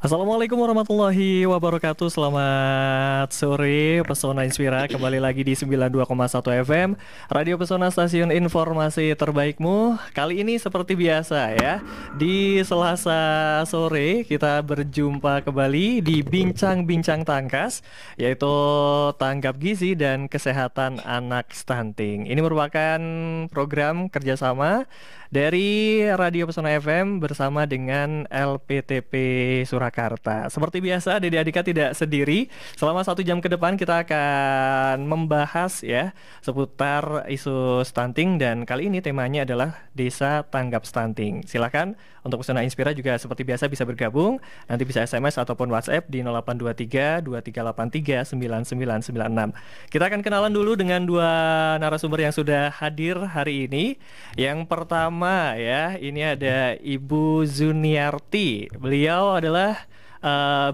Assalamualaikum warahmatullahi wabarakatuh. Selamat sore Pesona Inspira. Kembali lagi di 92,1 FM Radio Pesona, stasiun informasi terbaikmu. Kali ini seperti biasa ya, di Selasa sore kita berjumpa kembali di Bincang-Bincang Tangkas, yaitu tanggap gizi dan kesehatan anak stunting. Ini merupakan program kerjasama dari Radio Pesona FM bersama dengan LPTP Surakarta. Seperti biasa, Dede Adika tidak sendiri. Selama 1 jam ke depan kita akan membahas ya seputar isu stunting, dan kali ini temanya adalah Desa Tanggap Stunting. Silakan untuk Pesona Inspira juga seperti biasa bisa bergabung. Nanti bisa SMS ataupun WhatsApp di 0823 2383 9996. Kita akan kenalan dulu dengan dua narasumber yang sudah hadir hari ini. Yang pertama ya, ini ada Ibu Zuniarti. Beliau adalah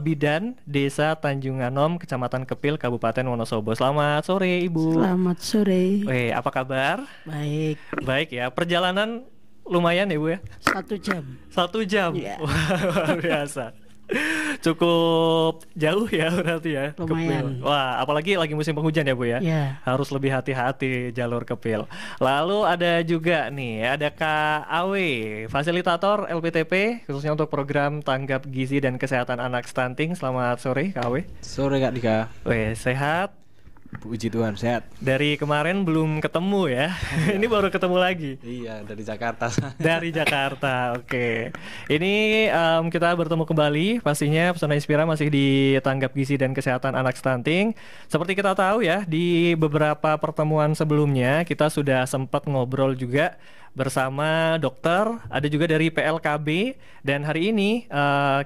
bidan Desa Tanjung Anom, Kecamatan Kepil, Kabupaten Wonosobo. Selamat sore, Ibu. Selamat sore. Weh, apa kabar? Baik. Baik ya. Perjalanan lumayan ya, Bu ya? 1 jam. 1 jam. Yeah. Wah, luar biasa. Cukup jauh ya berarti ya. Lumayan. Kepil. Wah, apalagi lagi musim penghujan ya, Bu ya. Ya. Harus lebih hati-hati jalur Kepil. Lalu ada juga nih, ada Kak Awe, fasilitator LPTP khususnya untuk program Tanggap Gizi dan Kesehatan Anak Stunting. Selamat sore, Kak Awe. Sore Kak Dika. Weh, sehat? Puji Tuhan sehat. Dari kemarin belum ketemu ya. Ini baru ketemu lagi. Iya, dari Jakarta. Dari Jakarta, oke. Ini kita bertemu kembali. Pastinya Pesona Inspira masih di Tanggap Gizi dan Kesehatan Anak Stunting. Seperti kita tahu ya, di beberapa pertemuan sebelumnya kita sudah sempat ngobrol juga bersama dokter, ada juga dari PLKB, dan hari ini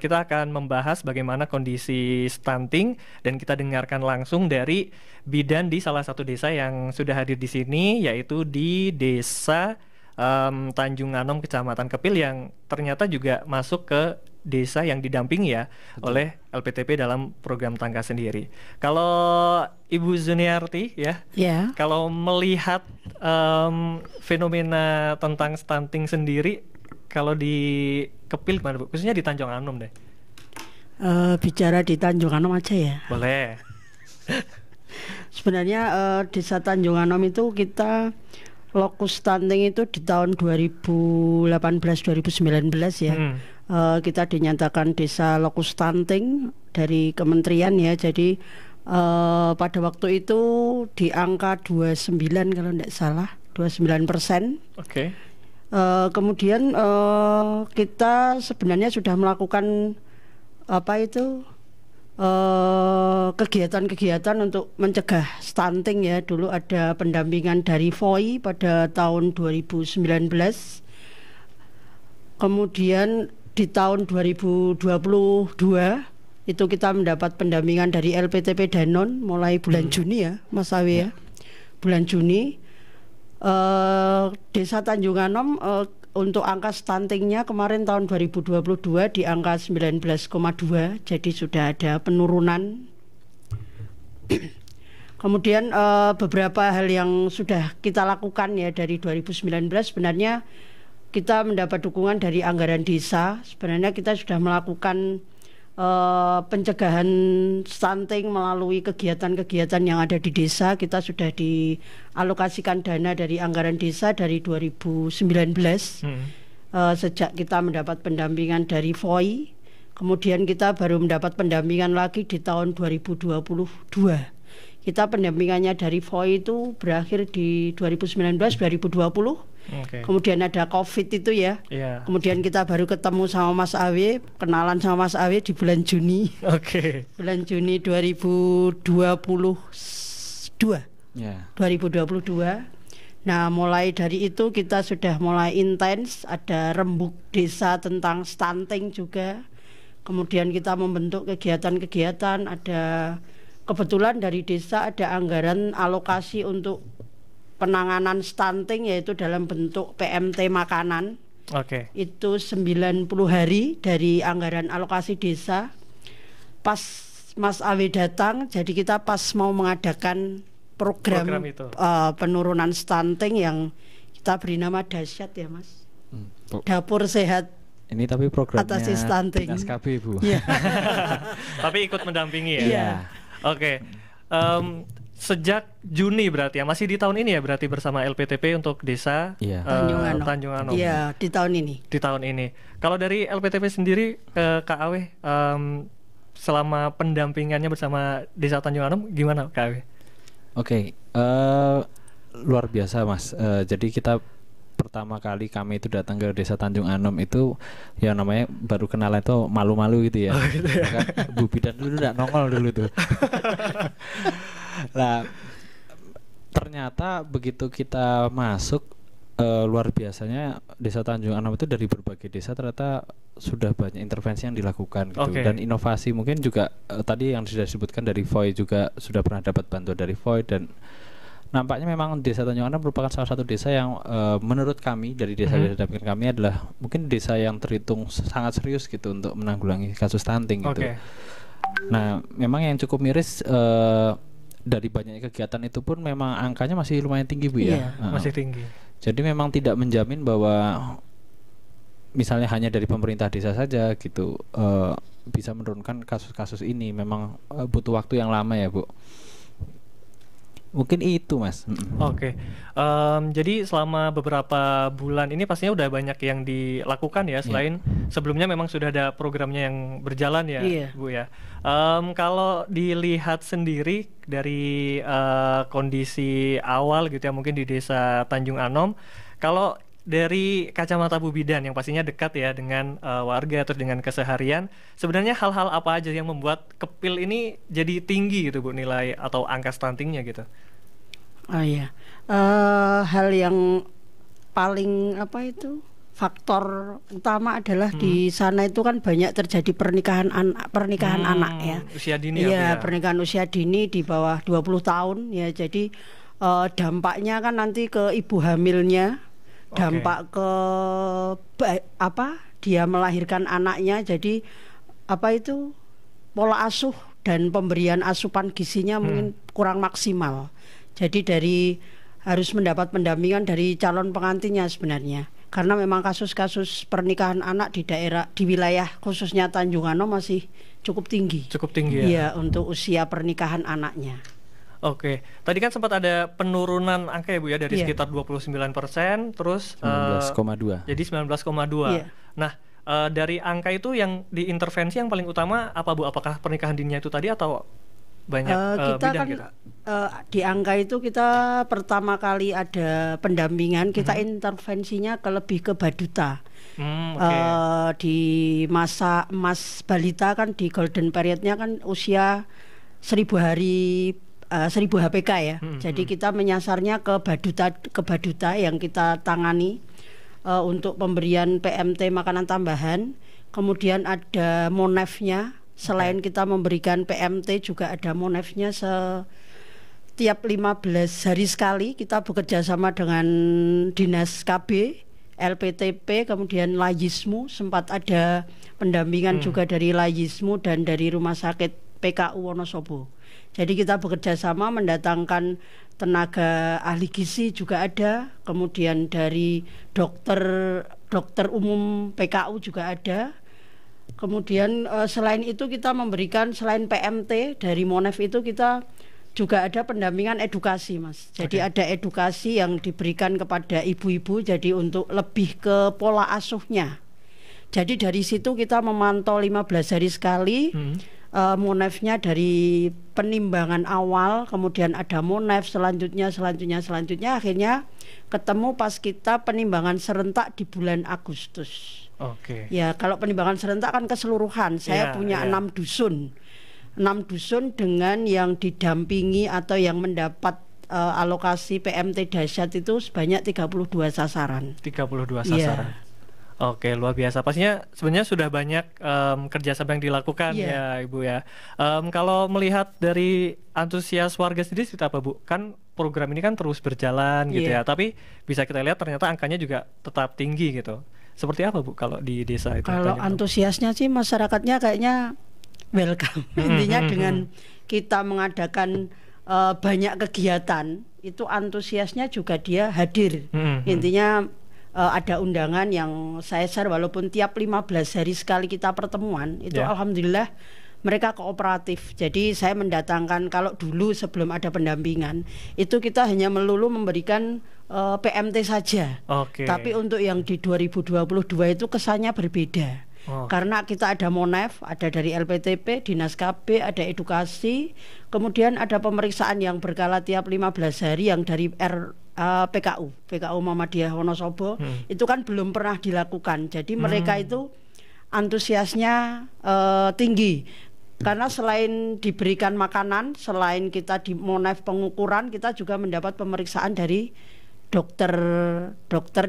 kita akan membahas bagaimana kondisi stunting, dan kita dengarkan langsung dari bidan di salah satu desa yang sudah hadir di sini, yaitu di Desa Tanjung Anom, Kecamatan Kepil, yang ternyata juga masuk ke desa yang didampingi ya. Betul. Oleh LPTP dalam program tangga sendiri. Kalau Ibu Zuniarti ya, kalau melihat fenomena tentang stunting sendiri, kalau di Kepil gimana, Bu? Khususnya di Tanjung Anom deh. Bicara di Tanjung Anom aja ya. Boleh. Sebenarnya Desa Tanjung Anom itu kita lokus stunting itu di tahun 2018-2019 ya. Kita dinyatakan desa lokus stunting dari kementerian ya. Jadi pada waktu itu di angka 29 kalau tidak salah, 29%. Oke. Kemudian kita sebenarnya sudah melakukan kegiatan-kegiatan untuk mencegah stunting ya. Dulu ada pendampingan dari FOI pada tahun 2019. Kemudian di tahun 2022 itu kita mendapat pendampingan dari LPTP Danon mulai bulan Juni ya, Mas Awi ya. Bulan Juni Desa Tanjung Anom untuk angka stuntingnya kemarin tahun 2022 di angka 19,2, jadi sudah ada penurunan. Kemudian beberapa hal yang sudah kita lakukan ya dari 2019, sebenarnya kita mendapat dukungan dari anggaran desa. Sebenarnya kita sudah melakukan pencegahan stunting melalui kegiatan-kegiatan yang ada di desa. Kita sudah dialokasikan dana dari anggaran desa dari 2019 sejak kita mendapat pendampingan dari FOI. Kemudian kita baru mendapat pendampingan lagi di tahun 2022. Kita pendampingannya dari FOI itu berakhir di 2019-2020. Okay. Kemudian ada COVID itu ya. Kemudian kita baru ketemu sama Mas Awe, kenalan sama Mas Awe di bulan Juni. Oke. Bulan Juni 2022. 2022. Nah, mulai dari itu kita sudah mulai intens, ada rembuk desa tentang stunting juga. Kemudian kita membentuk kegiatan-kegiatan, ada kebetulan dari desa ada anggaran alokasi untuk penanganan stunting, yaitu dalam bentuk PMT makanan. Oke. Itu 90 hari dari anggaran alokasi desa. Pas Mas Awi datang, jadi kita pas mau mengadakan program penurunan stunting yang kita beri nama Dasyat ya Mas. Dapur Sehat Ini tapi programnya Atasi stunting. Dinas KB, Bu. Iya. Tapi ikut mendampingi ya. Iya. Oke. Sejak Juni berarti ya, masih di tahun ini ya berarti bersama LPTP untuk desa Iya. Tanjung Anom. Iya, di tahun ini. Di tahun ini. Kalau dari LPTP sendiri, Kak Awe, selama pendampingannya bersama desa Tanjung Anom gimana, Kak Awe? Oke, luar biasa, Mas. Jadi kita pertama kali kami itu datang ke desa Tanjung Anom itu ya namanya baru kenalan itu malu-malu gitu ya. Oh, gitu ya. Kan Bu Bidan dulu udah nongol dulu tuh. Nah, ternyata begitu kita masuk, luar biasanya desa Tanjung Anom itu dari berbagai desa ternyata sudah banyak intervensi yang dilakukan gitu. Oke. Dan inovasi mungkin juga tadi yang sudah disebutkan dari VOI juga sudah pernah dapat bantuan dari VOI, dan nampaknya memang desa Tanjung Anom merupakan salah satu desa yang menurut kami dari desa-desa dampingan kami adalah mungkin desa yang terhitung sangat serius gitu untuk menanggulangi kasus stunting gitu. Oke. Nah, memang yang cukup miris dari banyaknya kegiatan itu pun memang angkanya masih lumayan tinggi, Bu ya. Iya, Masih tinggi. Jadi memang tidak menjamin bahwa misalnya hanya dari pemerintah desa saja gitu bisa menurunkan kasus-kasus ini. Memang butuh waktu yang lama ya, Bu. Mungkin itu, Mas. Oke. Jadi selama beberapa bulan ini pastinya udah banyak yang dilakukan ya, selain sebelumnya memang sudah ada programnya yang berjalan ya, Iya. Bu ya. Kalau dilihat sendiri dari kondisi awal gitu ya, mungkin di desa Tanjung Anom, kalau dari kacamata Bu Bidan yang pastinya dekat ya dengan warga terus dengan keseharian, sebenarnya hal-hal apa aja yang membuat kepil ini jadi tinggi gitu, Bu, nilai atau angka stuntingnya gitu? Oh iya, hal yang paling faktor utama adalah di sana itu kan banyak terjadi pernikahan anak ya. Usia dini Iya, ya. pernikahan usia dini di bawah 20 tahun ya. Jadi dampaknya kan nanti ke ibu hamilnya, dampak ke dia melahirkan anaknya. Jadi pola asuh dan pemberian asupan gizinya mungkin kurang maksimal. Jadi harus mendapat pendampingan dari calon pengantinnya sebenarnya. Karena memang kasus-kasus pernikahan anak di wilayah khususnya Tanjung Anom masih cukup tinggi. Cukup tinggi ya. Iya, untuk usia pernikahan anaknya. Oke, tadi kan sempat ada penurunan angka ya, Bu ya, dari sekitar 29%, terus 19,2. jadi 19,2. Iya. Nah, dari angka itu yang diintervensi yang paling utama apa, Bu? Apakah pernikahan dininya itu tadi atau banyak Kita bidang kan kita? Di angka itu kita pertama kali ada pendampingan, kita intervensinya lebih ke baduta. Di masa emas balita kan di golden periodnya kan usia 1000 hari 1000 HPK ya. Jadi kita menyasarnya ke baduta yang kita tangani untuk pemberian PMT makanan tambahan. Kemudian ada monefnya. Selain kita memberikan PMT juga ada monefnya setiap 15 hari sekali. Kita bekerja sama dengan Dinas KB, LPTP, kemudian Layismu. Sempat ada pendampingan juga dari Layismu dan dari Rumah Sakit PKU Wonosobo. Jadi kita bekerja sama mendatangkan tenaga ahli gizi juga ada, kemudian dari dokter umum PKU juga ada. Kemudian selain itu kita memberikan selain PMT dari Monef itu kita juga ada pendampingan edukasi, Mas. Jadi ada edukasi yang diberikan kepada ibu-ibu jadi untuk lebih ke pola asuhnya. Jadi dari situ kita memantau 15 hari sekali. Monefnya dari penimbangan awal, kemudian ada monef selanjutnya akhirnya ketemu pas kita penimbangan serentak di bulan Agustus. Oke. Ya, kalau penimbangan serentak kan keseluruhan. Saya punya 6 dusun. 6 dusun dengan yang didampingi atau yang mendapat alokasi PMT dahsyat itu sebanyak 32 sasaran. 32 sasaran. Oke, luar biasa. Pastinya sebenarnya sudah banyak kerjasama yang dilakukan ya, Ibu ya. Kalau melihat dari antusias warga sendiri seperti apa, Bu? Kan program ini kan terus berjalan gitu ya. Tapi bisa kita lihat ternyata angkanya juga tetap tinggi gitu. Seperti apa, Bu, kalau di desa itu? Kalau antusiasnya sih masyarakatnya kayaknya welcome. Intinya dengan kita mengadakan banyak kegiatan, itu antusiasnya juga dia hadir. Intinya ada undangan yang saya share, walaupun tiap 15 hari sekali kita pertemuan itu alhamdulillah mereka kooperatif. Jadi saya mendatangkan, kalau dulu sebelum ada pendampingan itu kita hanya melulu memberikan PMT saja. Tapi untuk yang di 2022 itu kesannya berbeda. Karena kita ada Monef, ada dari LPTP, Dinas KB, ada edukasi, kemudian ada pemeriksaan yang berkala tiap 15 hari yang dari PKU Muhammadiyah Wonosobo. Itu kan belum pernah dilakukan. Jadi mereka itu antusiasnya tinggi. Karena selain diberikan makanan, selain kita di Monef pengukuran, kita juga mendapat pemeriksaan dari dokter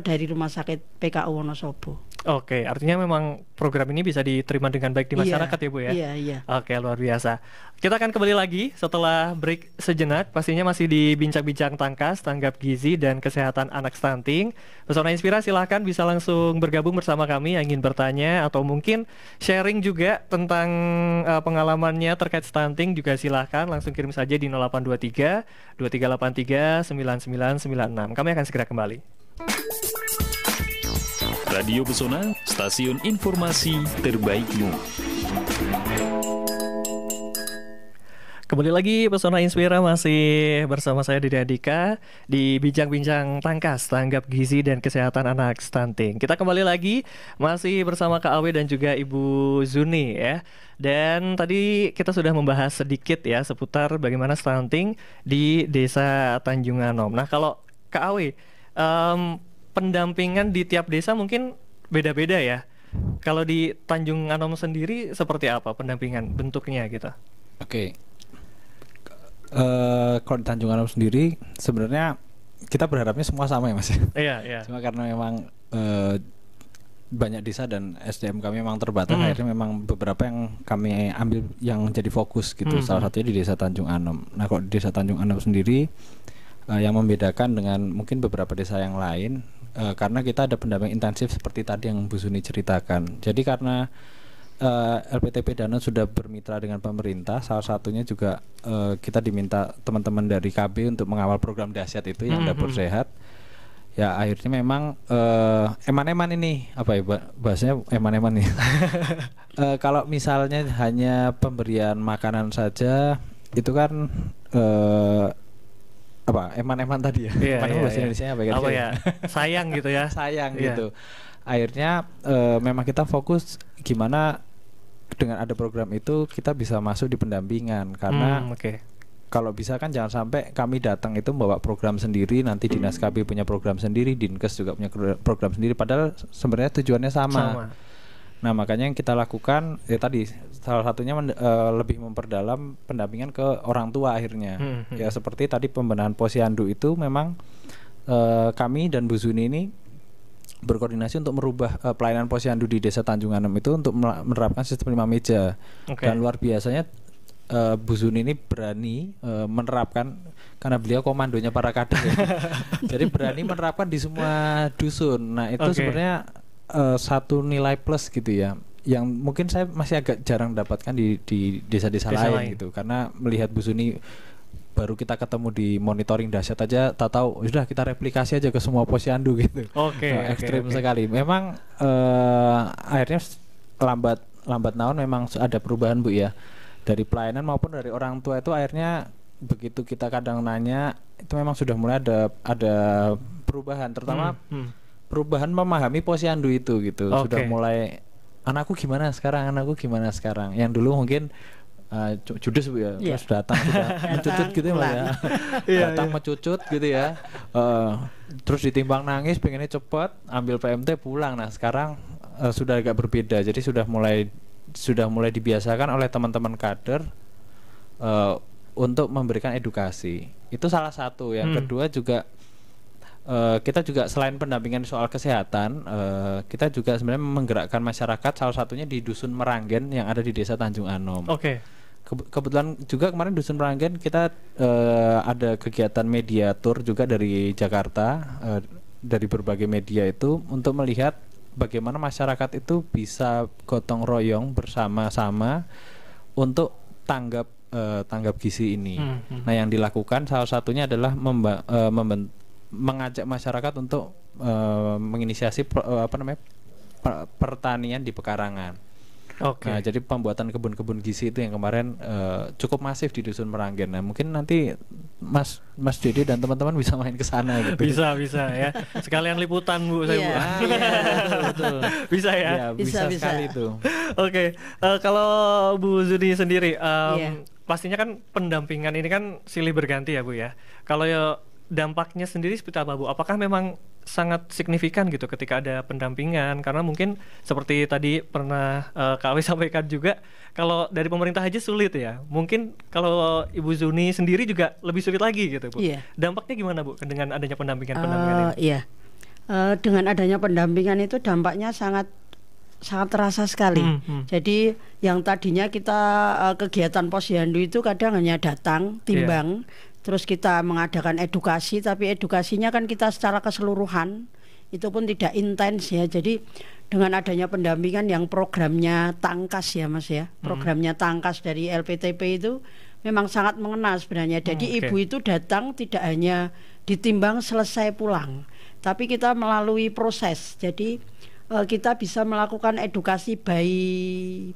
dari Rumah Sakit PKU Wonosobo. Oke, artinya memang program ini bisa diterima dengan baik di masyarakat ya Bu ya? Iya. Oke, luar biasa. Kita akan kembali lagi setelah break sejenak. Pastinya masih di Bincang-Bincang Tangkas, Tanggap Gizi dan Kesehatan Anak Stunting. Pesona Inspira silahkan bisa langsung bergabung bersama kami yang ingin bertanya atau mungkin sharing juga tentang pengalamannya terkait stunting juga silahkan langsung kirim saja di 0823 2383 9996. Kami akan segera kembali. Radio Pesona, stasiun informasi terbaikmu. Kembali lagi Pesona Inspira masih bersama saya Dede Andika di Bincang-Bincang Tangkas, Tanggap Gizi dan Kesehatan Anak Stunting. Kita kembali lagi masih bersama Kak Awe dan juga Ibu Zuni ya. Dan tadi kita sudah membahas sedikit ya seputar bagaimana stunting di Desa Tanjung Anom. Nah kalau Kak Awe, pendampingan di tiap desa mungkin beda-beda ya. Kalau di Tanjung Anom sendiri seperti apa pendampingan bentuknya gitu? Oke. Kalau di Tanjung Anom sendiri sebenarnya kita berharapnya semua sama ya Mas. Iya. Cuma karena memang banyak desa dan SDM kami memang terbatas, akhirnya memang beberapa yang kami ambil yang jadi fokus gitu. Salah satunya di Desa Tanjung Anom. Nah kalau di Desa Tanjung Anom sendiri yang membedakan dengan mungkin beberapa desa yang lain, karena kita ada pendamping intensif seperti tadi yang Bu Suni ceritakan. Jadi karena LPTP Danau sudah bermitra dengan pemerintah, salah satunya juga kita diminta teman-teman dari KB untuk mengawal program dahsyat itu yang dapur sehat. Ya akhirnya memang eman-eman ini apa ya bahasanya eman-eman nih. Kalau misalnya hanya pemberian makanan saja itu kan apa eman-eman tadi ya? Eman-eman bahasa Indonesianya apa ya? Sayang gitu ya? Sayang gitu. Akhirnya memang kita fokus gimana dengan ada program itu kita bisa masuk di pendampingan karena kalau bisa kan jangan sampai kami datang itu membawa program sendiri, nanti Dinas KB punya program sendiri, Dinkes juga punya program sendiri, padahal sebenarnya tujuannya sama. Nah makanya yang kita lakukan tadi salah satunya lebih memperdalam pendampingan ke orang tua akhirnya. Ya seperti tadi pembenahan posyandu itu memang kami dan Bu Zuni ini berkoordinasi untuk merubah pelayanan posyandu di Desa Tanjung Anom itu untuk menerapkan sistem 5 meja. Dan luar biasanya Bu Zuni ini berani menerapkan karena beliau komandonya para kader ya. Jadi berani menerapkan di semua dusun. Nah itu sebenarnya satu nilai plus gitu ya, yang mungkin saya masih agak jarang dapatkan di desa-desa lain gitu, karena melihat Bu Suni baru kita ketemu di monitoring dahsyat aja, tahu sudah kita replikasi aja ke semua posyandu gitu. Ekstrim sekali. Memang akhirnya lambat laun memang ada perubahan Bu ya, dari pelayanan maupun dari orang tua itu akhirnya begitu kita kadang nanya itu memang sudah mulai ada perubahan, terutama perubahan memahami posyandu itu gitu. Sudah mulai anakku gimana sekarang, yang dulu mungkin judes Bu ya, terus datang sudah mencucut gitu ya, datang mencucut gitu ya, terus ditimbang nangis pengennya cepat ambil PMT pulang. Nah sekarang sudah agak berbeda, jadi sudah mulai dibiasakan oleh teman-teman kader untuk memberikan edukasi. Itu salah satu. Yang kedua juga kita juga selain pendampingan soal kesehatan, kita juga sebenarnya menggerakkan masyarakat, salah satunya di Dusun Meranggen yang ada di Desa Tanjung Anom. Kebetulan juga kemarin Dusun Meranggen kita ada kegiatan media tour juga dari Jakarta, dari berbagai media itu untuk melihat bagaimana masyarakat itu bisa gotong royong bersama-sama untuk tanggap gizi ini. Nah yang dilakukan salah satunya adalah mengajak masyarakat untuk menginisiasi pertanian di pekarangan. Oke. Nah, jadi pembuatan kebun-kebun gizi itu yang kemarin cukup masif di Dusun Meranggen. Nah, mungkin nanti Mas Dede dan teman-teman bisa main ke sana gitu. Bisa ya. Sekalian liputan Bu saya Bu. Iya. Betul. Bisa ya. Ya, bisa Bisa. sekali itu. Oke, kalau Bu Zuni sendiri, Iya. pastinya kan pendampingan ini kan silih berganti ya Bu ya. Kalau ya dampaknya sendiri seperti apa Bu? Apakah memang sangat signifikan gitu ketika ada pendampingan? Karena mungkin seperti tadi pernah Kak Awi sampaikan juga, kalau dari pemerintah aja sulit ya. Mungkin kalau Ibu Zuni sendiri juga lebih sulit lagi gitu Bu. Iya. Dampaknya gimana Bu dengan adanya pendampingan ini? Iya. Dengan adanya pendampingan itu dampaknya sangat terasa sekali. Jadi yang tadinya kita kegiatan posyandu itu kadang hanya datang, timbang, terus kita mengadakan edukasi, tapi edukasinya kan kita secara keseluruhan, itu pun tidak intens ya. Jadi dengan adanya pendampingan yang programnya Tangkas ya Mas ya, programnya Tangkas dari LPTP itu memang sangat mengena sebenarnya. Jadi ibu itu datang tidak hanya ditimbang selesai pulang, tapi kita melalui proses. Jadi kita bisa melakukan edukasi bayi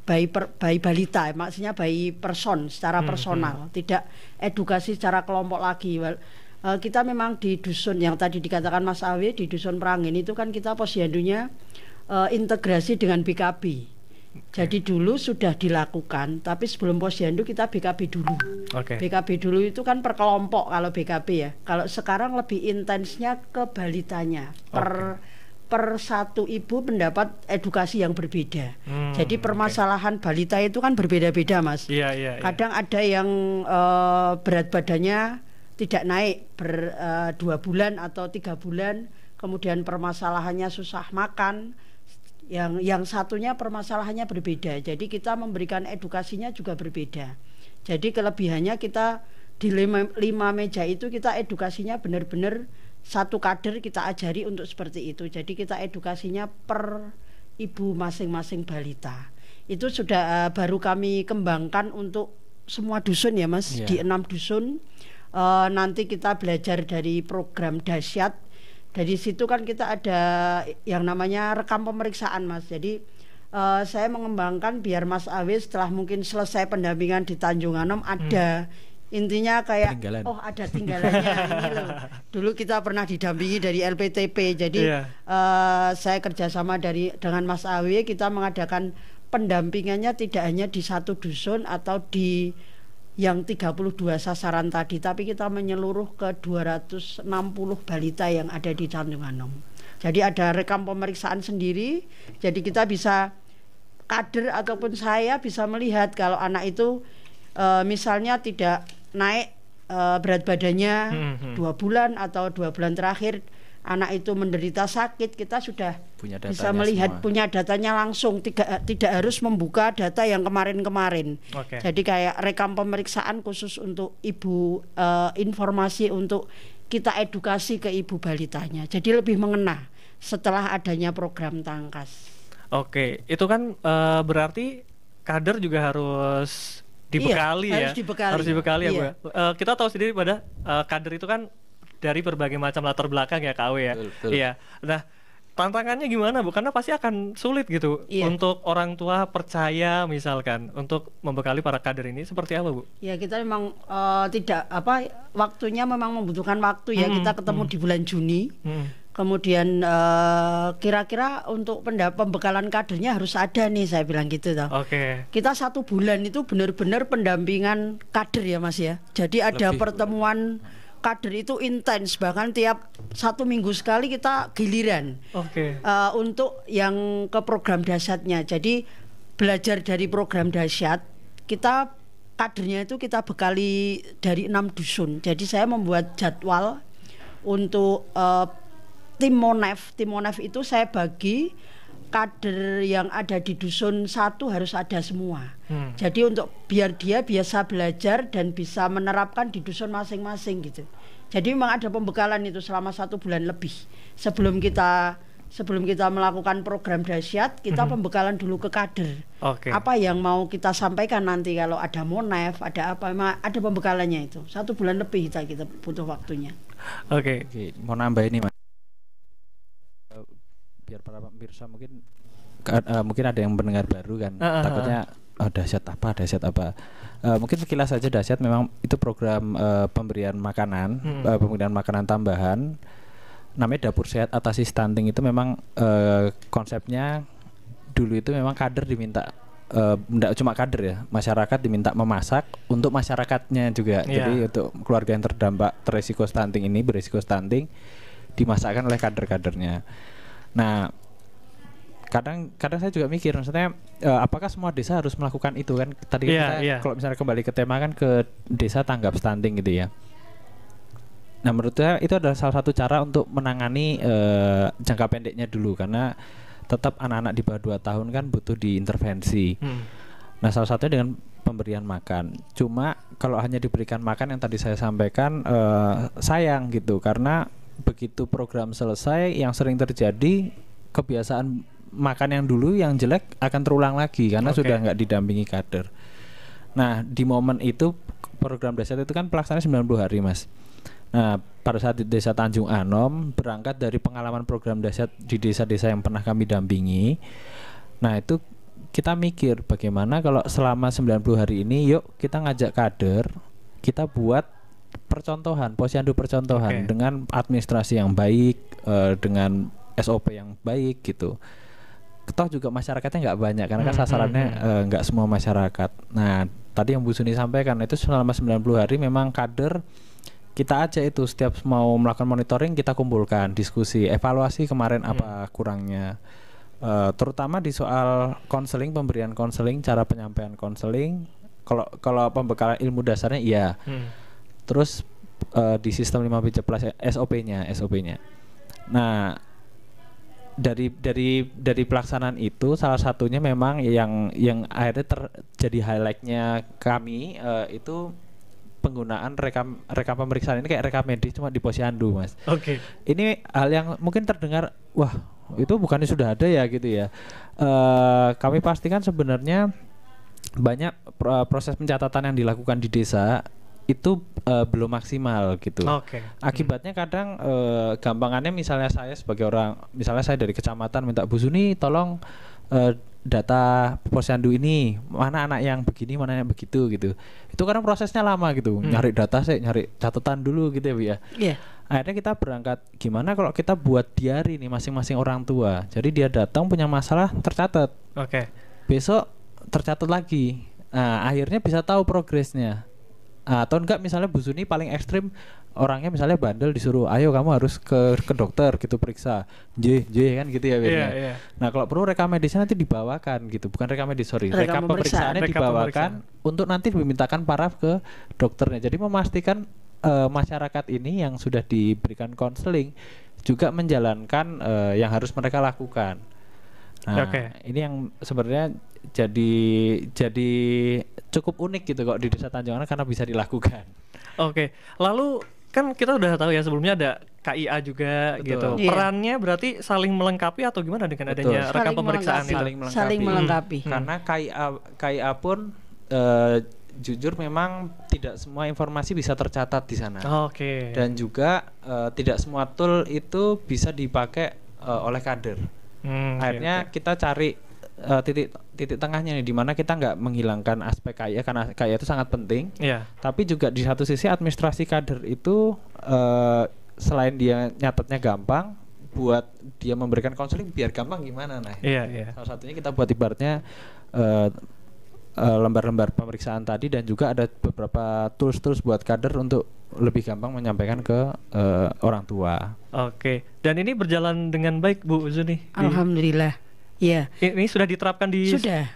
balita, maksudnya bayi person secara personal, tidak edukasi secara kelompok lagi. Kita memang di dusun yang tadi dikatakan Mas Awi, di Dusun Meranggen itu kan kita posyandunya integrasi dengan BKB. Jadi dulu sudah dilakukan, tapi sebelum posyandu kita BKB dulu. BKB dulu itu kan per kelompok kalau BKB ya. Kalau sekarang lebih intensnya ke balitanya, per satu ibu mendapat edukasi yang berbeda. Jadi permasalahan balita itu kan berbeda-beda Mas. Iya. Kadang ada yang berat badannya tidak naik 2 bulan atau 3 bulan, kemudian permasalahannya susah makan. Yang satunya permasalahannya berbeda. Jadi kita memberikan edukasinya juga berbeda. Jadi kelebihannya kita di 5 meja itu kita edukasinya benar-benar satu kader kita ajari untuk seperti itu. Jadi kita edukasinya per ibu masing-masing balita. Itu sudah baru kami kembangkan untuk semua dusun ya Mas. Di 6 dusun. Nanti kita belajar dari program dahsyat. Dari situ kan kita ada yang namanya rekam pemeriksaan Mas. Jadi saya mengembangkan biar Mas Awi setelah mungkin selesai pendampingan di Tanjung Anom ada intinya kayak ada tinggalannya ini loh. Dulu kita pernah didampingi dari LPTP. Jadi saya kerjasama dengan Mas Awi, kita mengadakan pendampingannya tidak hanya di satu dusun atau di yang 32 sasaran tadi, tapi kita menyeluruh ke 260 balita yang ada di Tanjung Anom. Jadi ada rekam pemeriksaan sendiri. Jadi kita bisa kader ataupun saya bisa melihat kalau anak itu misalnya tidak naik berat badannya 2 bulan atau 2 bulan terakhir anak itu menderita sakit, kita sudah bisa melihat semua. Punya datanya langsung, tidak harus membuka data yang kemarin-kemarin. Jadi kayak rekam pemeriksaan khusus untuk ibu, informasi untuk kita edukasi ke ibu balitanya. Jadi lebih mengena setelah adanya program Tangkas. Itu kan berarti kader juga harus dibekali ya. Harus dibekali ya Bu. Kita tahu sendiri pada kader itu kan dari berbagai macam latar belakang ya Kak Awi ya. Betul. Iya. Nah, tantangannya gimana Bu? Karena pasti akan sulit gitu untuk orang tua percaya misalkan untuk membekali para kader ini, seperti apa Bu? Ya kita memang tidak waktunya memang membutuhkan waktu ya. Kita ketemu di bulan Juni. Kemudian kira-kira untuk pembekalan kadernya harus ada nih, saya bilang gitu toh. Kita 1 bulan itu benar-benar pendampingan kader ya Mas ya. Jadi ada pertemuan kader itu intens, bahkan tiap 1 minggu sekali kita giliran untuk yang ke program dahsyatnya. Jadi belajar dari program dahsyat, kita kadernya itu kita bekali dari 6 dusun. Jadi saya membuat jadwal untuk tim Monef itu saya bagi kader yang ada di dusun 1 harus ada semua. Jadi untuk biar dia biasa belajar dan bisa menerapkan di dusun masing-masing gitu. Jadi memang ada pembekalan itu selama 1 bulan lebih sebelum kita melakukan program dahsyat. Kita pembekalan dulu ke kader. Apa yang mau kita sampaikan nanti kalau ada Monef, ada apa, memang ada pembekalannya itu 1 bulan lebih kita butuh waktunya. Oke. Oke, mau nambah ini Mas. Biar para pemirsa mungkin ada yang mendengar baru kan. Takutnya dahsyat apa. Mungkin sekilas saja dahsyat memang itu program pemberian makanan, pemberian makanan tambahan. Namanya Dapur Sehat Atasi Stunting. Itu memang konsepnya dulu itu memang kader diminta, tidak cuma kader ya, masyarakat diminta memasak untuk masyarakatnya juga. Jadi untuk keluarga yang terdampak beresiko stunting dimasakkan oleh kader-kadernya. Nah, kadang saya juga mikir, maksudnya apakah semua desa harus melakukan itu kan? Tadi kita kalau misalnya kembali ke tema kan, ke desa tanggap stunting gitu ya. Nah, menurut saya itu adalah salah satu cara untuk menangani jangka pendeknya dulu, karena tetap anak-anak di bawah 2 tahun kan butuh diintervensi. Nah, salah satunya dengan pemberian makan. Cuma kalau hanya diberikan makan yang tadi saya sampaikan, sayang gitu, karena begitu program selesai yang sering terjadi kebiasaan makan yang dulu yang jelek akan terulang lagi karena sudah nggak didampingi kader. Nah, di momen itu program desa itu kan pelaksanaannya 90 hari Mas. Nah, pada saat di Desa Tanjung Anom, berangkat dari pengalaman program dahsyat di desa-desa yang pernah kami dampingi. Nah, itu kita mikir bagaimana kalau selama 90 hari ini yuk kita ngajak kader, kita buat posyandu percontohan dengan administrasi yang baik, dengan SOP yang baik gitu. Toh juga masyarakatnya nggak banyak karena kan sasarannya nggak semua masyarakat. Nah, tadi yang Bu Suni sampaikan itu selama 90 hari memang kader kita aja itu setiap mau melakukan monitoring kita kumpulkan, diskusi, evaluasi kemarin apa kurangnya, terutama di soal konseling, pemberian konseling, cara penyampaian konseling. Kalau pembekalan ilmu dasarnya iya, terus di sistem 5P plus SOP-nya. Nah, dari pelaksanaan itu salah satunya memang yang akhirnya terjadi highlight-nya kami itu penggunaan rekam pemeriksaan ini kayak rekam medis cuma di posyandu Mas. Ini hal yang mungkin terdengar wah itu bukannya sudah ada ya gitu ya. Kami pastikan sebenarnya banyak proses pencatatan yang dilakukan di desa itu belum maksimal gitu. Akibatnya kadang gampangannya misalnya saya dari kecamatan minta Bu Suni tolong data posyandu ini mana anak yang begini mana yang begitu gitu. Itu karena prosesnya lama gitu. Nyari data nyari catatan dulu gitu ya Bu ya. Akhirnya kita berangkat gimana kalau kita buat diary nih masing-masing orang tua. Jadi dia datang punya masalah tercatat. Besok tercatat lagi. Nah, akhirnya bisa tahu progresnya. Atau enggak misalnya Bu Suni paling ekstrim orangnya misalnya bandel disuruh ayo kamu harus ke dokter gitu periksa J kan gitu ya biasanya. Nah, kalau perlu rekam medisnya nanti dibawakan gitu, bukan rekam medis rekam pemeriksaannya dibawakan untuk nanti dimintakan paraf ke dokternya. Jadi memastikan masyarakat ini yang sudah diberikan konseling juga menjalankan yang harus mereka lakukan. Nah, ini yang sebenarnya jadi cukup unik gitu kok di Desa Tanjung Anom karena bisa dilakukan. Lalu kan kita udah tahu ya sebelumnya ada KIA juga gitu. Perannya berarti saling melengkapi atau gimana dengan adanya rekam pemeriksaan itu? Saling melengkapi. Karena KIA pun jujur memang tidak semua informasi bisa tercatat di sana. Dan juga tidak semua tool itu bisa dipakai oleh kader. Akhirnya kita cari titik tengahnya nih, di mana kita nggak menghilangkan aspek KIA karena KIA itu sangat penting. Tapi juga di satu sisi administrasi kader itu selain dia nyatetnya gampang, buat dia memberikan konseling biar gampang gimana salah satunya kita buat ibaratnya lembar-lembar pemeriksaan tadi, dan juga ada beberapa tools buat kader untuk lebih gampang menyampaikan ke orang tua. Dan ini berjalan dengan baik Bu Zuni? Alhamdulillah. Iya. Ini sudah diterapkan di sudah.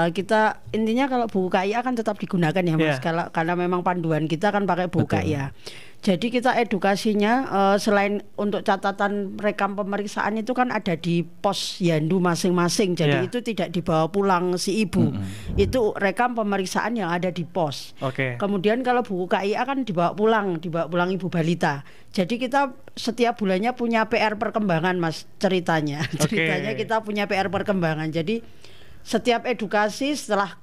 Kita intinya kalau buku KIA kan tetap digunakan ya Mas, karena memang panduan kita kan pakai buku KIA. Jadi kita edukasinya selain untuk catatan rekam pemeriksaan itu kan ada di posyandu masing-masing. Jadi itu tidak dibawa pulang si ibu. Itu rekam pemeriksaan yang ada di pos. Kemudian kalau buku KIA kan dibawa pulang ibu balita. Jadi kita setiap bulannya punya PR perkembangan Mas ceritanya. Ceritanya kita punya PR perkembangan. Jadi setiap edukasi setelah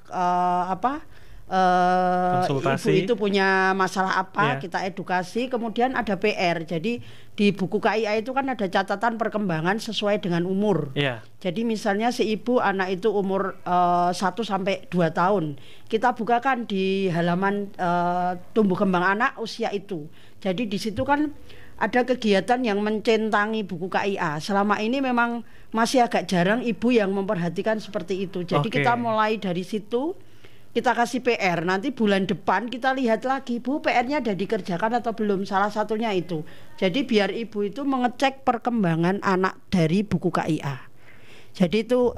Konsultasi. ibu itu punya masalah apa, Iya. kita edukasi. Kemudian ada PR. Jadi di buku KIA itu kan ada catatan perkembangan sesuai dengan umur. Iya. Jadi misalnya si ibu anak itu umur 1 sampai 2 tahun, kita bukakan di halaman tumbuh kembang anak usia itu. Jadi di situ kan ada kegiatan yang mencentangi buku KIA. Selama ini memang masih agak jarang ibu yang memperhatikan seperti itu. Jadi Oke. kita mulai dari situ, kita kasih PR. Nanti bulan depan kita lihat lagi, Bu, PR-nya ada dikerjakan atau belum. Salah satunya itu. Jadi biar ibu itu mengecek perkembangan anak dari buku KIA. Jadi itu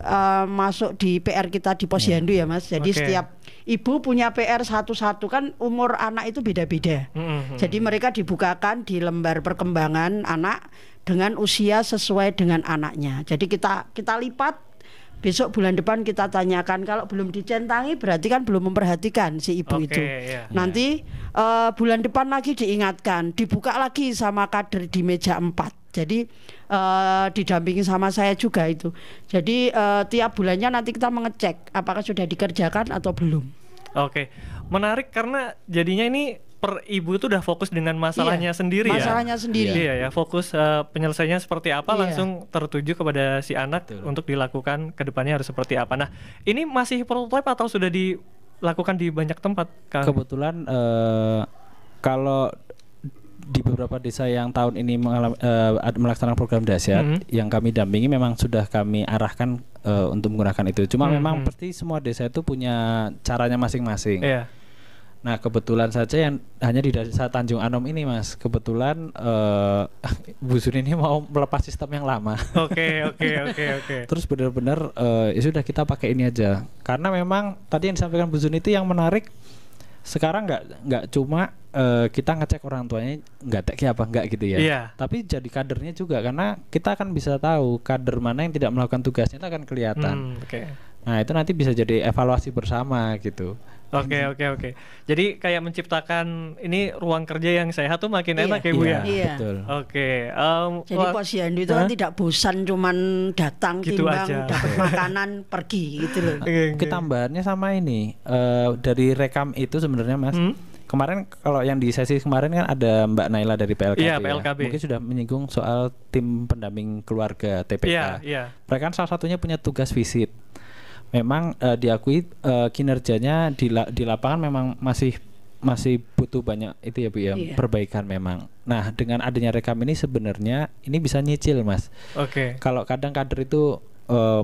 masuk di PR kita di Posyandu ya, Mas. Jadi Oke. setiap ibu punya PR satu-satu, kan umur anak itu beda-beda. Jadi mereka dibukakan di lembar perkembangan anak dengan usia sesuai dengan anaknya. Jadi kita lipat. Besok bulan depan kita tanyakan, kalau belum dicentangi berarti kan belum memperhatikan si ibu Oke, itu. iya. Nanti bulan depan lagi diingatkan, dibuka lagi sama kader di meja 4. Jadi didampingi sama saya juga itu. Jadi tiap bulannya nanti kita mengecek apakah sudah dikerjakan atau belum. Oke, menarik karena jadinya ini per ibu itu udah fokus dengan masalahnya Iya, sendiri ya. masalahnya sendiri. Iya ya, fokus penyelesaiannya seperti apa, Iya. langsung tertuju kepada si anak untuk dilakukan ke depannya harus seperti apa. Nah, ini masih prototipe atau sudah dilakukan di banyak tempat, Kang? Kebetulan kalau di beberapa desa yang tahun ini melaksanakan program dahsyat yang kami dampingi, memang sudah kami arahkan untuk menggunakan itu. Cuma memang pasti semua desa itu punya caranya masing-masing. Iya. Nah, kebetulan saja yang hanya di desa Tanjung Anom ini, Mas, kebetulan Bu Sun ini mau melepas sistem yang lama. Oke. Terus benar-benar ya sudah, kita pakai ini aja. Karena memang tadi yang disampaikan Bu Sun itu yang menarik. Sekarang nggak cuma kita ngecek orang tuanya nggak teki apa enggak gitu ya. Iya. Tapi jadi kadernya juga, karena kita akan bisa tahu kader mana yang tidak melakukan tugasnya, itu akan kelihatan. Oke. Nah, itu nanti bisa jadi evaluasi bersama gitu. Oke. Jadi kayak menciptakan ini ruang kerja yang sehat tuh makin enak ya, Bu ya. Iya. Betul. Oke. Jadi Posyandu itu kan tidak bosan cuman datang, Gitu timbang, aja. dapat makanan, pergi gitu loh. Ketambahannya sama ini dari rekam itu sebenarnya, Mas. Kemarin kalau yang di sesi kemarin kan ada Mbak Naila dari PLKB. Iya, ya. PLKB. Mungkin sudah menyinggung soal tim pendamping keluarga TPK. Iya. Mereka kan salah satunya punya tugas visit. Memang diakui kinerjanya di lapangan memang masih butuh banyak itu ya, Bu ya, Iya. perbaikan memang. Nah, dengan adanya rekam ini sebenarnya ini bisa nyicil, Mas. Oke. Kalau kadang kader itu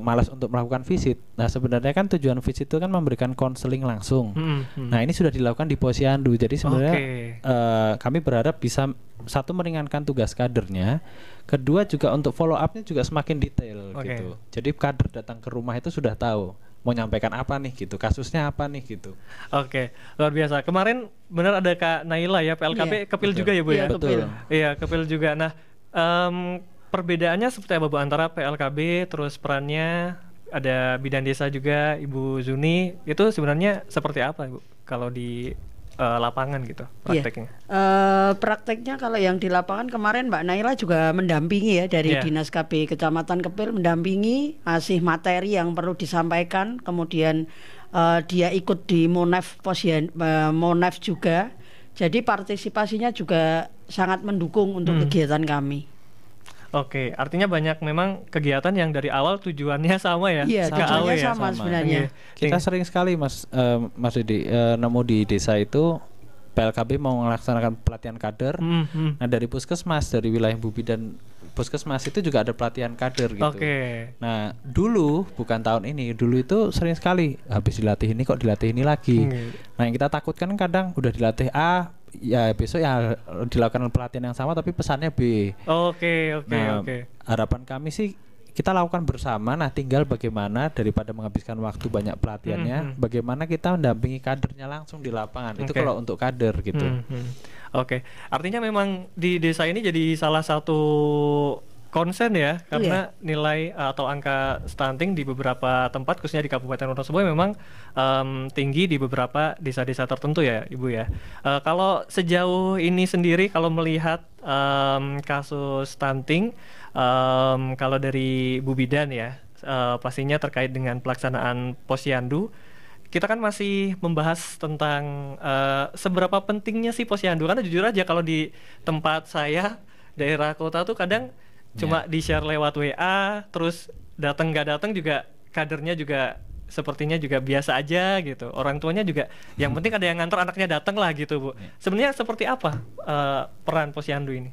malas untuk melakukan visit. Nah, sebenarnya kan tujuan visit itu kan memberikan konseling langsung. Nah, ini sudah dilakukan di Posyandu. Jadi sebenarnya kami berharap bisa, satu, meringankan tugas kadernya, kedua juga untuk follow up-nya juga semakin detail gitu. Jadi kader datang ke rumah itu sudah tahu mau nyampaikan apa nih gitu, kasusnya apa nih gitu. Oke, luar biasa. Kemarin benar ada Kak Naila ya, PLKB kepil betul. juga ya, Bu ya? Iya, kepil. Iya, kepil juga. Nah, perbedaannya seperti apa, Bu, antara PLKB terus perannya, ada bidan desa juga Ibu Zuni, itu sebenarnya seperti apa, Bu, kalau di lapangan gitu prakteknya? Prakteknya kalau yang di lapangan kemarin Mbak Naila juga mendampingi ya dari Iya. Dinas KB Kecamatan Kepil, mendampingi, ngasih materi yang perlu disampaikan, kemudian dia ikut di Monef Monef juga. Jadi partisipasinya juga sangat mendukung untuk kegiatan kami. Oke, artinya banyak memang kegiatan yang dari awal tujuannya sama ya? Iya, Ke tujuannya AW ya? sama sebenarnya. Kita sering sekali, Mas Didi, nemu di desa itu PLKB mau melaksanakan pelatihan kader. Nah, dari puskesmas, dari wilayah Bu Bidan puskesmas itu juga ada pelatihan kader gitu. Oke. Nah, dulu, bukan tahun ini, dulu itu sering sekali habis dilatih ini kok dilatih ini lagi. Nah, yang kita takutkan kadang udah dilatih A, ya besok ya dilakukan pelatihan yang sama tapi pesannya B. Oke. Nah, harapan kami sih kita lakukan bersama. Nah, tinggal bagaimana daripada menghabiskan waktu banyak pelatihannya, bagaimana kita mendampingi kadernya langsung di lapangan. Itu kalau untuk kader gitu. Oke, artinya memang di desa ini jadi salah satu konsen ya, karena nilai atau angka stunting di beberapa tempat, khususnya di Kabupaten Wonosobo memang tinggi di beberapa desa-desa tertentu ya, Ibu ya. Kalau sejauh ini sendiri, kalau melihat kasus stunting, kalau dari Bu Bidan ya, pastinya terkait dengan pelaksanaan Posyandu, kita kan masih membahas tentang seberapa pentingnya sih posyandu. Karena jujur aja kalau di tempat saya daerah kota tuh kadang cuma di-share lewat WA, terus datang nggak datang juga kadernya juga sepertinya juga biasa aja gitu. Orang tuanya juga yang penting ada yang nganter anaknya datang lah gitu, Bu. Sebenarnya seperti apa peran posyandu ini?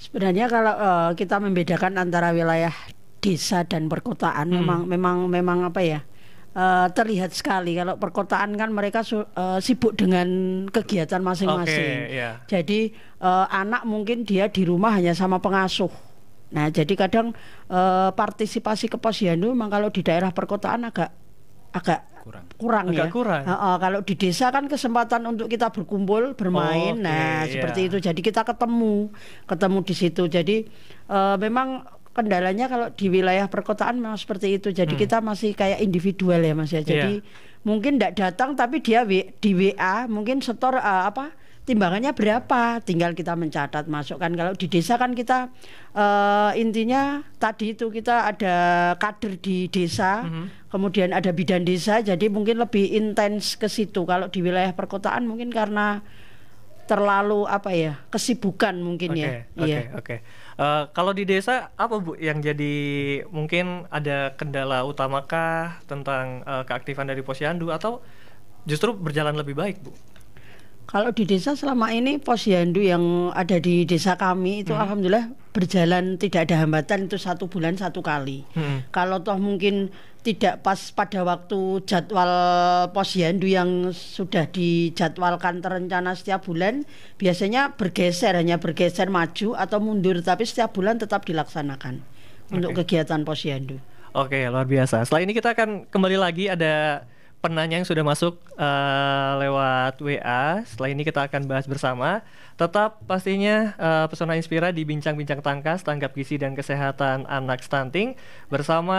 Sebenarnya kalau kita membedakan antara wilayah desa dan perkotaan, memang apa ya? Terlihat sekali kalau perkotaan kan mereka sibuk dengan kegiatan masing-masing. Jadi anak mungkin dia di rumah hanya sama pengasuh. Nah, jadi kadang partisipasi ke posyandu memang kalau di daerah perkotaan agak kurang ya. Kalau di desa kan kesempatan untuk kita berkumpul, bermain. Seperti itu. Jadi kita ketemu di situ. Jadi memang kendalanya kalau di wilayah perkotaan memang seperti itu. Jadi kita masih kayak individual ya Mas ya. Jadi mungkin tidak datang tapi dia di WA mungkin setor timbangannya berapa, tinggal kita mencatat masukkan. Kalau di desa kan kita intinya tadi itu kita ada kader di desa, kemudian ada bidan desa, jadi mungkin lebih intens ke situ. Kalau di wilayah perkotaan mungkin karena terlalu kesibukan mungkin Oke. Kalau di desa apa Bu yang jadi mungkin ada kendala utamakah tentang keaktifan dari posyandu atau justru berjalan lebih baik, Bu? Kalau di desa selama ini posyandu yang ada di desa kami itu alhamdulillah berjalan tidak ada hambatan, itu 1 bulan 1 kali. Kalau toh mungkin tidak pas pada waktu jadwal posyandu yang sudah dijadwalkan terencana setiap bulan, biasanya hanya bergeser maju atau mundur, tapi setiap bulan tetap dilaksanakan untuk kegiatan posyandu. Oke, luar biasa. Setelah ini kita akan kembali lagi, ada penanya yang sudah masuk lewat WA. Setelah ini kita akan bahas bersama. Tetap pastinya Pesona Inspira di Bincang-Bincang Tangkas, Tanggap Gizi dan Kesehatan Anak Stunting bersama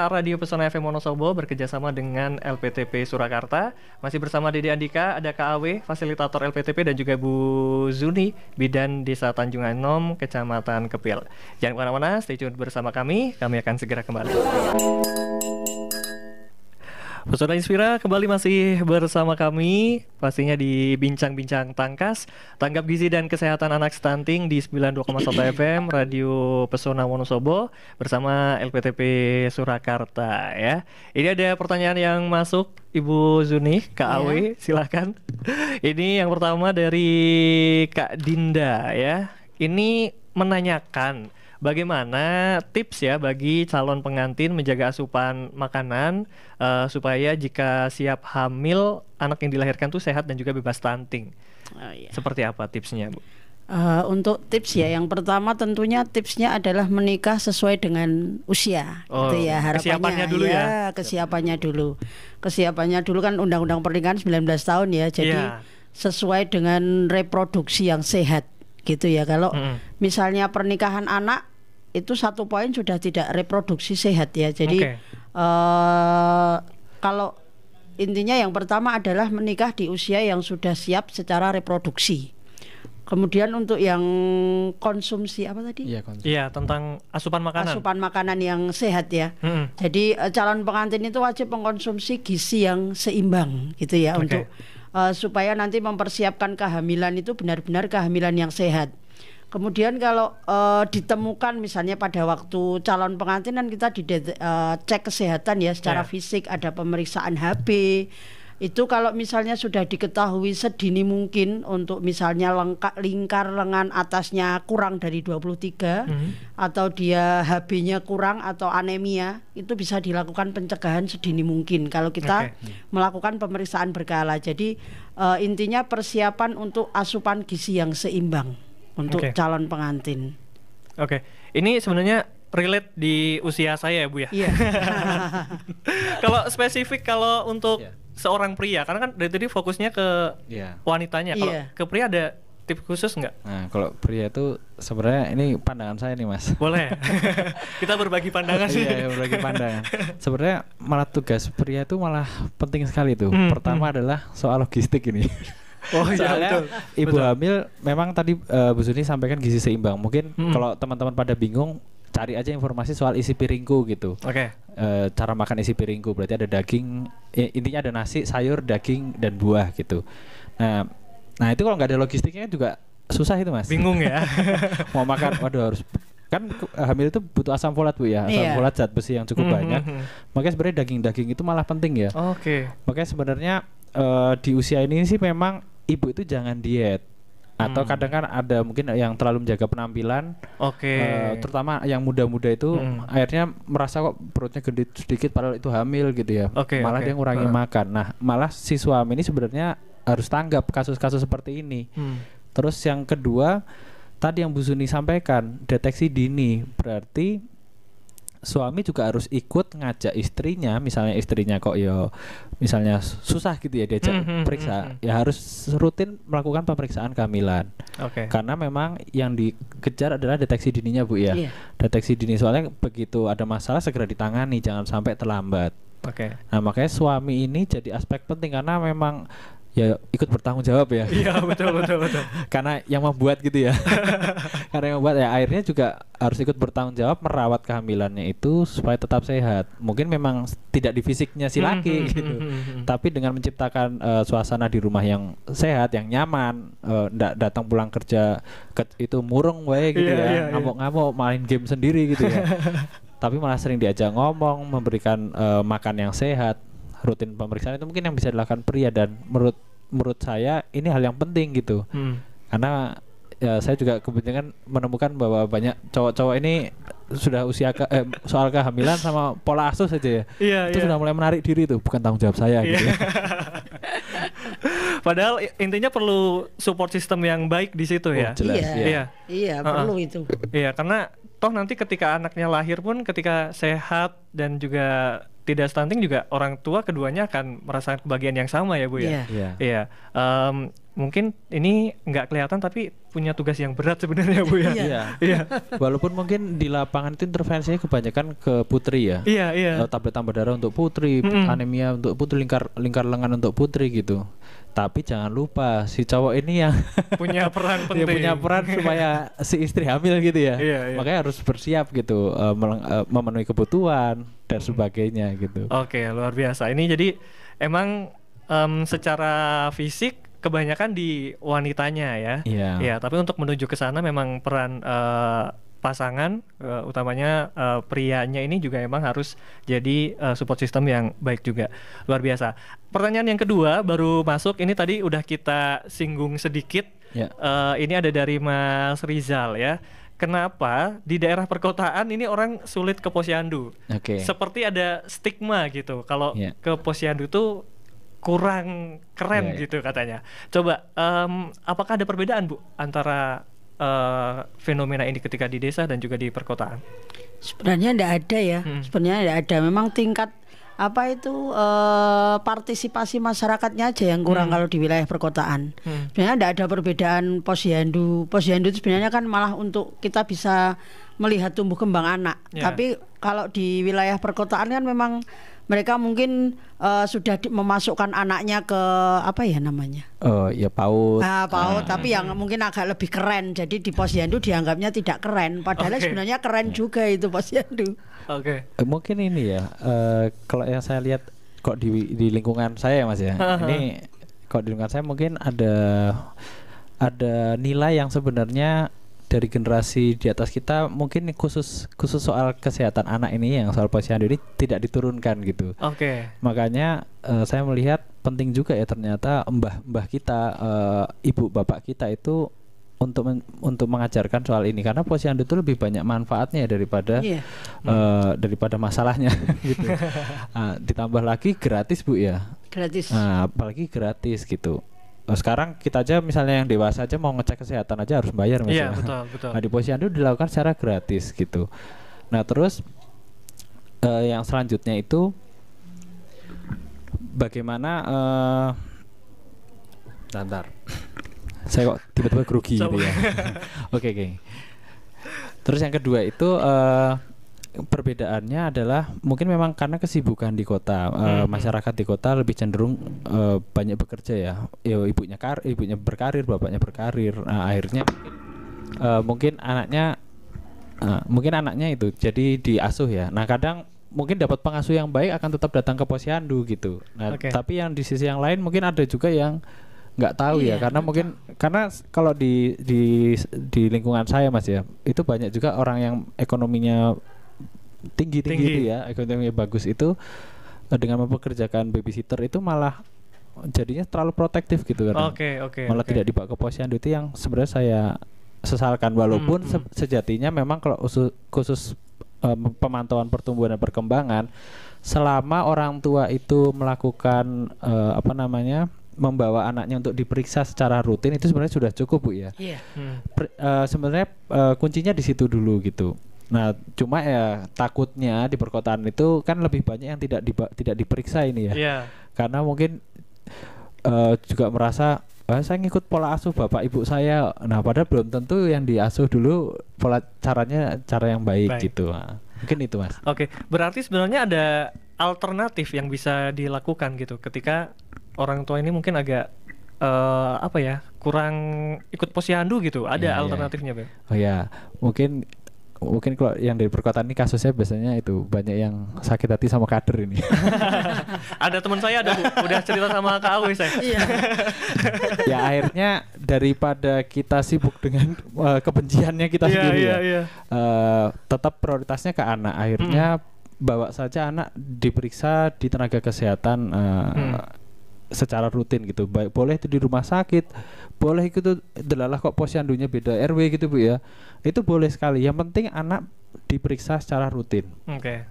Radio Pesona FM Wonosobo bekerjasama dengan LPTP Surakarta. Masih bersama Dede Andika, ada Kak Awe, fasilitator LPTP, dan juga Bu Zuni, Bidan Desa Tanjung Anom, Kecamatan Kepil. Jangan kemana-mana, stay tune bersama kami akan segera kembali. Pesona Inspira kembali masih bersama kami, pastinya di Bincang-Bincang Tangkas, Tanggap Gizi dan Kesehatan Anak Stunting di 92,1 FM Radio Pesona Wonosobo bersama LPTP Surakarta ya. Ini ada pertanyaan yang masuk, Ibu Zuni, Kak Awe, silahkan. Ini yang pertama dari Kak Dinda ya. Ini menanyakan bagaimana tips ya bagi calon pengantin menjaga asupan makanan supaya jika siap hamil anak yang dilahirkan tuh sehat dan juga bebas stunting. Seperti apa tipsnya, Bu? Untuk tips ya, yang pertama tentunya tipsnya adalah menikah sesuai dengan usia. Itu ya harapannya. Kesiapannya dulu ya. Kesiapannya dulu kan Undang-Undang Pernikahan 19 tahun ya. Jadi sesuai dengan reproduksi yang sehat gitu ya. Kalau misalnya pernikahan anak itu 1 poin sudah tidak reproduksi sehat ya. Jadi kalau intinya yang pertama adalah menikah di usia yang sudah siap secara reproduksi. Kemudian untuk yang konsumsi apa tadi? Iya, tentang asupan makanan. Asupan makanan yang sehat ya. Jadi calon pengantin itu wajib mengkonsumsi gizi yang seimbang gitu ya, untuk supaya nanti mempersiapkan kehamilan itu benar-benar kehamilan yang sehat. Kemudian kalau ditemukan misalnya pada waktu calon pengantin kan kita cek kesehatan ya secara fisik, ada pemeriksaan HB. Itu kalau misalnya sudah diketahui sedini mungkin untuk misalnya lingkar lengan atasnya kurang dari 23 atau dia HB-nya kurang atau anemia, itu bisa dilakukan pencegahan sedini mungkin kalau kita melakukan pemeriksaan berkala. Jadi intinya persiapan untuk asupan gizi yang seimbang untuk calon pengantin. Ini sebenarnya relate di usia saya ya, Bu ya. Kalau spesifik kalau untuk seorang pria, karena kan dari tadi fokusnya ke wanitanya. Kalau ke pria ada tips khusus nggak? Nah, kalau pria itu sebenarnya ini pandangan saya nih, Mas. Boleh. Kita berbagi pandangan sih. Iya, berbagi pandangan. Sebenarnya malah tugas pria itu malah penting sekali tuh. Pertama adalah soal logistik ini. Soalnya ibu hamil memang tadi Bu Suni sampaikan gizi seimbang. Mungkin kalau teman-teman pada bingung cari aja informasi soal isi piringku gitu. Oke. Cara makan isi piringku berarti ada daging, intinya ada nasi, sayur, daging dan buah gitu. Nah itu kalau nggak ada logistiknya juga susah itu Mas. Bingung ya. Mau makan, waduh harus kan hamil itu butuh asam folat Bu ya, asam folat zat besi yang cukup banyak. Makanya sebenarnya daging-daging itu malah penting ya. Oke. Makanya sebenarnya di usia ini sih memang ibu itu jangan diet. Atau kadang kan ada mungkin yang terlalu menjaga penampilan. Oke. Terutama yang muda-muda itu akhirnya merasa kok perutnya gede sedikit padahal itu hamil gitu ya. Malah dia ngurangi makan. Nah, malah si suami ini sebenarnya harus tanggap kasus-kasus seperti ini. Terus yang kedua, tadi yang Bu Suni sampaikan, deteksi dini. Berarti suami juga harus ikut ngajak istrinya, misalnya istrinya kok ya misalnya susah gitu ya diajak periksa, ya harus rutin melakukan pemeriksaan kehamilan. Karena memang yang dikejar adalah deteksi dininya Bu ya. Deteksi dini soalnya begitu ada masalah segera ditangani, jangan sampai terlambat. Nah makanya suami ini jadi aspek penting karena memang ya ikut bertanggung jawab ya. Iya betul. Karena yang membuat gitu ya. Karena yang membuat ya akhirnya juga harus ikut bertanggung jawab merawat kehamilannya itu supaya tetap sehat. Mungkin memang tidak di fisiknya si laki gitu. Tapi dengan menciptakan suasana di rumah yang sehat, yang nyaman, ndak datang pulang kerja itu murung wae gitu ya. Ngamuk-ngamuk main game sendiri gitu ya. Tapi malah sering diajak ngomong, memberikan makan yang sehat. Rutin pemeriksaan itu mungkin yang bisa dilakukan pria dan menurut saya ini hal yang penting gitu. Karena ya saya juga kebetulan menemukan bahwa banyak cowok-cowok ini sudah usia soal kehamilan sama pola asuh saja ya. Itu sudah mulai menarik diri tuh, bukan tanggung jawab saya gitu. Padahal intinya perlu support system yang baik di situ ya. Jelas, iya perlu itu. Iya, karena toh nanti ketika anaknya lahir pun ketika sehat dan juga tidak stunting juga orang tua keduanya akan merasakan kebahagiaan yang sama ya Bu ya. Iya. Mungkin ini nggak kelihatan tapi punya tugas yang berat sebenarnya Bu ya. Iya. Walaupun mungkin di lapangan itu intervensinya kebanyakan ke putri ya. Iya. Tablet tambah darah untuk putri, anemia untuk putri, lingkar lengan untuk putri gitu. Tapi jangan lupa si cowok ini yang punya peran penting. Punya peran supaya si istri hamil gitu ya. Makanya harus bersiap gitu, memenuhi kebutuhan dan sebagainya gitu. Oke, luar biasa. Ini jadi emang secara fisik kebanyakan di wanitanya ya. Iya, tapi untuk menuju ke sana memang peran pasangan utamanya prianya ini juga emang harus jadi support system yang baik juga. Luar biasa. Pertanyaan yang kedua baru masuk, ini tadi udah kita singgung sedikit. Ini ada dari Mas Rizal ya. Kenapa di daerah perkotaan ini orang sulit ke posyandu? Seperti ada stigma gitu. Kalau ke posyandu tuh kurang keren gitu katanya. Coba apakah ada perbedaan Bu antara fenomena ini ketika di desa dan juga di perkotaan? Sebenarnya tidak ada ya. Sebenarnya tidak ada. Memang tingkat partisipasi masyarakatnya aja yang kurang kalau di wilayah perkotaan. Sebenarnya tidak ada perbedaan posyandu. Posyandu itu sebenarnya kan malah untuk kita bisa melihat tumbuh kembang anak. Tapi kalau di wilayah perkotaan kan memang mereka mungkin sudah memasukkan anaknya ke apa ya namanya? PAUD. PAUD, tapi yang mungkin agak lebih keren. Jadi di posyandu dianggapnya tidak keren. Padahal sebenarnya keren juga itu posyandu. Mungkin ini ya, kalau yang saya lihat kok di lingkungan saya ya Mas ya. Ini kok di lingkungan saya mungkin ada nilai yang sebenarnya dari generasi di atas kita mungkin khusus soal kesehatan anak ini, yang soal posyandu ini tidak diturunkan gitu. Makanya saya melihat penting juga ya ternyata mbah kita, ibu bapak kita itu untuk mengajarkan soal ini, karena posyandu itu lebih banyak manfaatnya daripada daripada masalahnya gitu. Ditambah lagi gratis Bu ya. Gratis. Apalagi gratis gitu. Sekarang kita aja misalnya yang dewasa aja mau ngecek kesehatan aja harus bayar Mas. Iya, betul. Nah, di posyandu dilakukan secara gratis gitu. Nah, terus yang selanjutnya itu bagaimana bentar. Saya kok tiba-tiba grogi gitu ya. Oke. Terus yang kedua itu perbedaannya adalah mungkin memang karena kesibukan di kota, masyarakat di kota lebih cenderung banyak bekerja ya. Ibunya berkarir, bapaknya berkarir. Nah, akhirnya mungkin anaknya mungkin anaknya itu jadi diasuh ya. Nah kadang mungkin dapat pengasuh yang baik akan tetap datang ke posyandu gitu. Nah tapi yang di sisi yang lain mungkin ada juga yang nggak tahu ya, karena mungkin karena kalau di lingkungan saya Mas ya, itu banyak juga orang yang ekonominya tinggi itu ya, ekonominya bagus itu dengan mempekerjakan babysitter itu malah jadinya terlalu protektif gitu kan. Malah tidak dibawa ke posyandu, itu yang sebenarnya saya sesalkan, walaupun sejatinya memang kalau khusus pemantauan pertumbuhan dan perkembangan, selama orang tua itu melakukan membawa anaknya untuk diperiksa secara rutin, itu sebenarnya sudah cukup Bu ya. Sebenarnya kuncinya di situ dulu gitu. Nah cuma ya takutnya di perkotaan itu kan lebih banyak yang tidak diperiksa ini ya. Karena mungkin juga merasa saya ngikut pola asuh bapak ibu saya. Nah padahal belum tentu yang diasuh dulu cara yang baik. Gitu. Nah, mungkin itu Mas. Berarti sebenarnya ada alternatif yang bisa dilakukan gitu ketika orang tua ini mungkin agak kurang ikut posyandu gitu. Ada alternatifnya Bang? Mungkin kalau yang dari perkotaan ini kasusnya biasanya itu banyak yang sakit hati sama kader ini. Ada teman saya ada Bu, udah cerita sama Kak Awi saya. Ya akhirnya daripada kita sibuk dengan kebenciannya kita sendiri tetap prioritasnya ke anak. Akhirnya bawa saja anak diperiksa di tenaga kesehatan secara rutin gitu. Boleh itu di rumah sakit, boleh itu delalah kok posyandunya beda RW gitu Bu ya. Itu boleh sekali. Yang penting anak diperiksa secara rutin. Oke.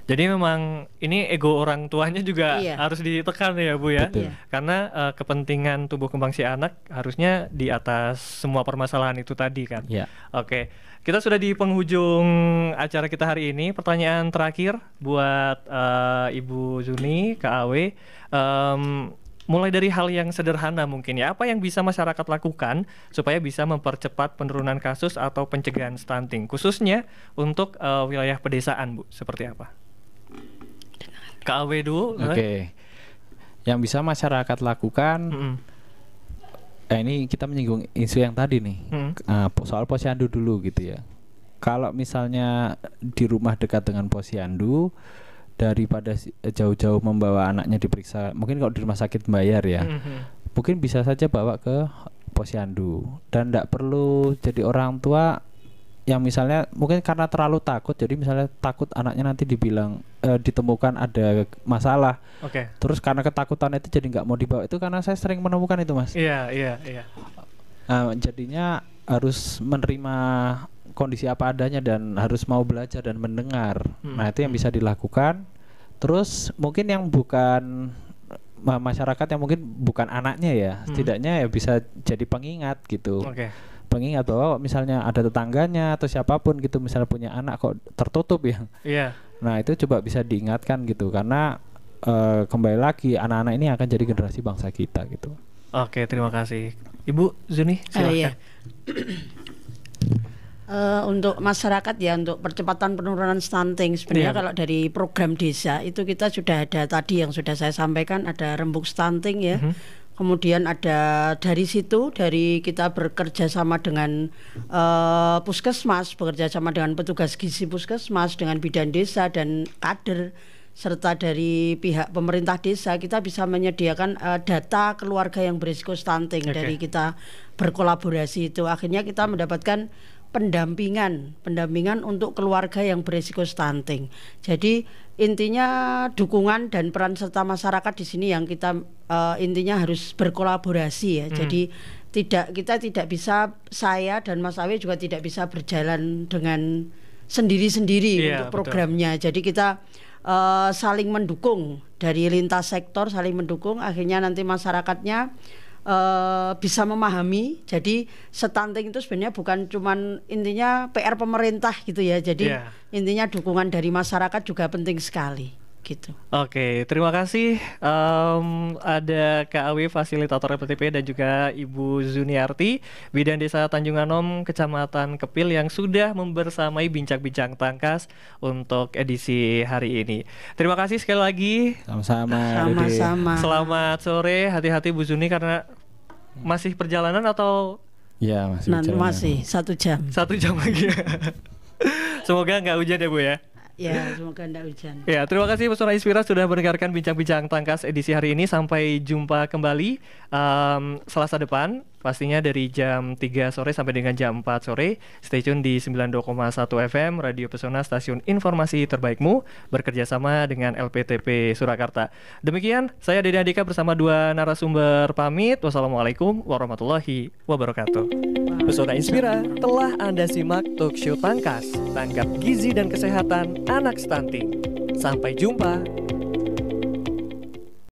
Jadi memang ini ego orang tuanya juga harus ditekan ya Bu ya. Karena kepentingan tumbuh kembang si anak harusnya di atas semua permasalahan itu tadi kan. Kita sudah di penghujung acara kita hari ini. Pertanyaan terakhir buat Ibu Zuni, Kak Awe. Mulai dari hal yang sederhana mungkin ya, apa yang bisa masyarakat lakukan supaya bisa mempercepat penurunan kasus atau pencegahan stunting, khususnya untuk wilayah pedesaan Bu, seperti apa? Kak Awe dulu. Yang bisa masyarakat lakukan, ini kita menyinggung isu yang tadi nih, soal posyandu dulu gitu ya. Kalau misalnya di rumah dekat dengan posyandu, daripada jauh-jauh membawa anaknya diperiksa, mungkin kalau di rumah sakit bayar ya, mungkin bisa saja bawa ke posyandu, dan tidak perlu jadi orang tua yang misalnya mungkin karena terlalu takut, jadi misalnya takut anaknya nanti dibilang ditemukan ada masalah, terus karena ketakutan itu jadi nggak mau dibawa. Itu karena saya sering menemukan itu Mas. Jadinya harus menerima kondisi apa adanya dan harus mau belajar dan mendengar. Nah itu yang bisa dilakukan. Terus mungkin yang bukan masyarakat, yang mungkin bukan anaknya ya, setidaknya ya bisa jadi pengingat gitu. Pengingat bahwa misalnya ada tetangganya atau siapapun gitu, misalnya punya anak kok tertutup ya. Nah itu coba bisa diingatkan gitu, karena kembali lagi anak-anak ini akan jadi generasi bangsa kita gitu. Terima kasih Ibu Zuni, silakan. Untuk masyarakat ya, untuk percepatan penurunan stunting sebenarnya kalau dari program desa itu kita sudah ada tadi yang sudah saya sampaikan, ada rembuk stunting ya. Kemudian ada dari situ, dari kita bekerja sama dengan puskesmas, bekerja sama dengan petugas gizi puskesmas, dengan bidan desa dan kader, serta dari pihak pemerintah desa, kita bisa menyediakan data keluarga yang berisiko stunting. Dari kita berkolaborasi itu akhirnya kita mendapatkan pendampingan untuk keluarga yang berisiko stunting. Jadi intinya dukungan dan peran serta masyarakat di sini yang kita intinya harus berkolaborasi ya. Jadi kita tidak bisa, saya dan Mas Awe juga tidak bisa berjalan dengan sendiri-sendiri untuk programnya. Jadi kita saling mendukung dari lintas sektor, saling mendukung, akhirnya nanti masyarakatnya bisa memahami. Jadi stunting itu sebenarnya bukan cuman intinya PR pemerintah gitu ya. Jadi intinya dukungan dari masyarakat juga penting sekali gitu. Terima kasih. Ada Kak Awi, fasilitator PTP, dan juga Ibu Zuniarti, Bidan Desa Tanjung Anom, Kecamatan Kepil, yang sudah membersamai Bincang-Bincang Tangkas untuk edisi hari ini. Terima kasih sekali lagi. Sama-sama. Selamat sore, hati-hati Bu Zuni karena masih perjalanan atau Ya masih. Nah, berjalan. masih 1 jam. 1 jam lagi. Semoga nggak hujan ya Bu ya. Ya, semoga tidak hujan. Ya, terima kasih Pesona Inspira sudah mendengarkan bincang-bincang Tangkas edisi hari ini. Sampai jumpa kembali Selasa depan, pastinya dari jam 3 sore sampai dengan jam 4 sore. Stay tune di 92,1 FM Radio Pesona, stasiun informasi terbaikmu, bekerjasama dengan LPTP Surakarta. Demikian, saya Dede Andika bersama 2 narasumber pamit. Wassalamualaikum warahmatullahi wabarakatuh. Pesona Inspira telah Anda simak talk show Tangkas, tanggap gizi dan kesehatan anak stunting. Sampai jumpa